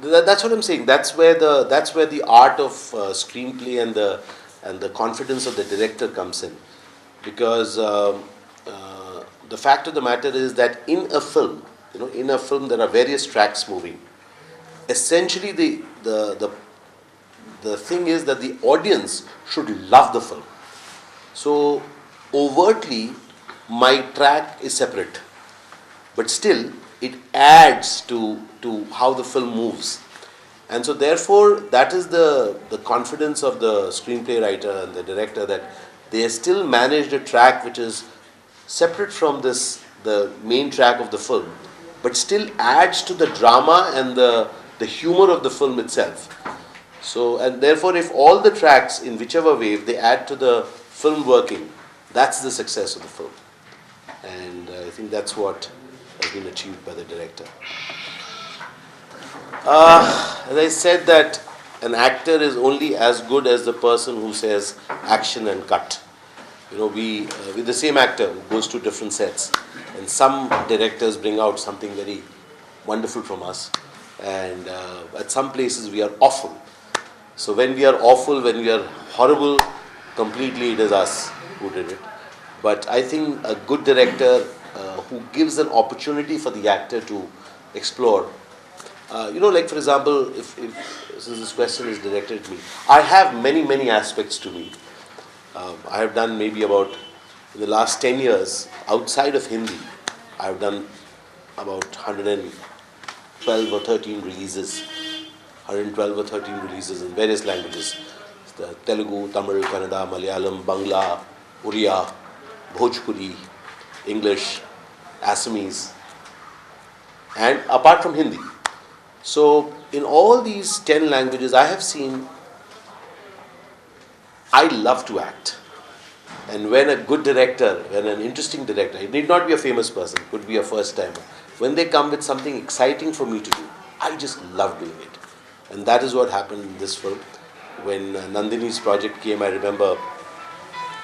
that's what I'm saying. That's where the art of screenplay and the confidence of the director comes in, because the fact of the matter is that in a film there are various tracks moving. Essentially, the thing is that the audience should love the film. So overtly, my track is separate, but still it adds to how the film moves. And so therefore that is the confidence of the screenplay writer and the director, that they still managed a track which is separate from the main track of the film, but still adds to the drama and the humor of the film itself. So, and therefore if all the tracks in whichever way, if they add to the film working, that's the success of the film. And I think that's what has been achieved by the director. As I said, that an actor is only as good as the person who says action and cut. We with the same actor who goes to different sets, and some directors bring out something very wonderful from us, and at some places we are awful. So when we are awful, when we are horrible, completely it is us who did it. But I think a good director who gives an opportunity for the actor to explore. Like for example, if since this question is directed at me, I have many aspects to me. I have done maybe about, in the last 10 years, outside of Hindi, I have done about 112 or 13 releases. 112 or 13 releases in various languages. The Telugu, Tamil, Kannada, Malayalam, Bangla, Oriya, Bhojpuri, English, Assamese, and apart from Hindi. So in all these 10 languages I have seen, I love to act. And when a good director, when an interesting director, it need not be a famous person, could be a first timer, when they come with something exciting for me to do, I just love doing it. And that is what happened in this film. When Nandini's project came, I remember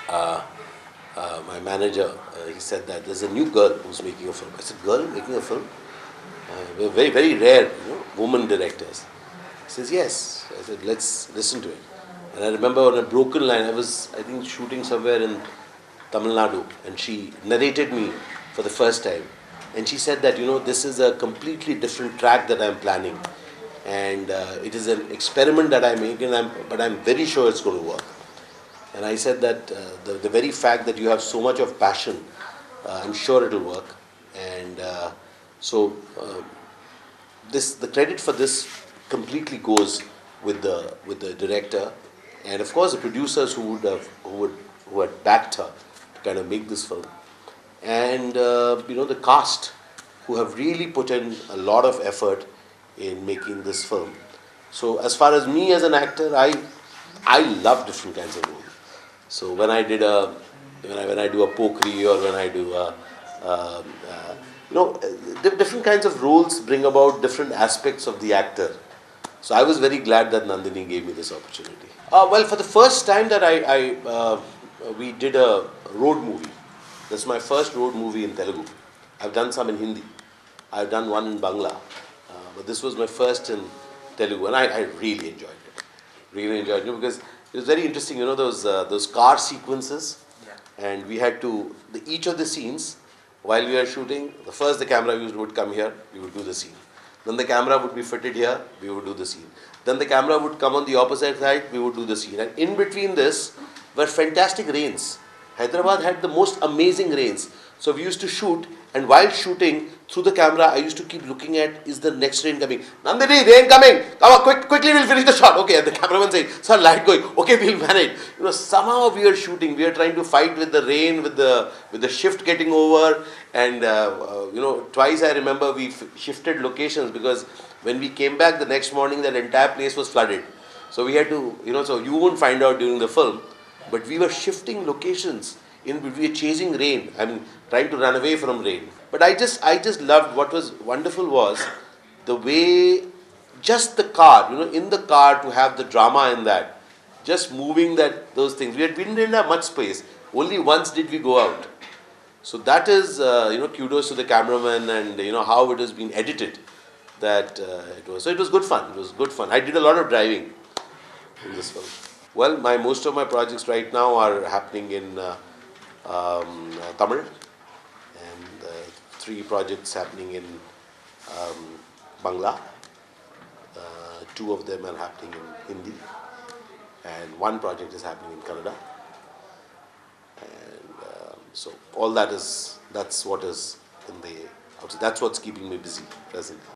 my manager, he said that there's a new girl who's making a film. I said, girl making a film? We're very rare, woman directors. He says, yes. I said, let's listen to it. And I remember on a broken line, I was, I think, shooting somewhere in Tamil Nadu, and she narrated me for the first time. And she said that, this is a completely different track that I'm planning. And it is an experiment that I make, but I'm very sure it's going to work. And I said that the very fact that you have so much of passion, I'm sure it'll work. And so the credit for this completely goes with the director, and of course the producers who had backed her to kind of make this film, and the cast who have really put in a lot of effort in making this film. So as far as me as an actor, I love different kinds of roles. So when I do a pokri, or when I do different kinds of roles bring about different aspects of the actor. So I was very glad that Nandini gave me this opportunity. Well, for the first time that we did a road movie. That's my first road movie in Telugu. I've done some in Hindi. I've done one in Bangla. But this was my first in Telugu, and I really enjoyed it. Really enjoyed it because it was very interesting. Those car sequences, and we had to each of the scenes while we were shooting. The camera would come here, we would do the scene. Then the camera would be fitted here, we would do the scene. Then the camera would come on the opposite side, we would do the scene. And in between this were fantastic rains. Hyderabad had the most amazing rains. So we used to shoot, and while shooting, through the camera, I used to keep looking at, is the next rain coming? Nandini, rain coming! Come on, quickly we'll finish the shot. Okay, and the cameraman saying, sir, light going. Okay, we'll manage. Somehow we are shooting, we are trying to fight with the rain, with the shift getting over. And, twice I remember we shifted locations, because when we came back the next morning, that entire place was flooded. So we had to, so you won't find out during the film, but we were shifting locations. We were chasing rain. Trying to run away from rain. But I just loved, what was wonderful was the way, just the car, in the car, to have the drama in that, just moving those things. We didn't have much space. Only once did we go out. So that is, kudos to the cameraman, and how it has been edited. that it was. So it was good fun. It was good fun. I did a lot of driving in this film. Well, my most of my projects right now are happening in Tamil, and three projects happening in Bangla. Two of them are happening in Hindi, and one project is happening in Kannada. And so all that's what is in the outside. That's what's keeping me busy presently.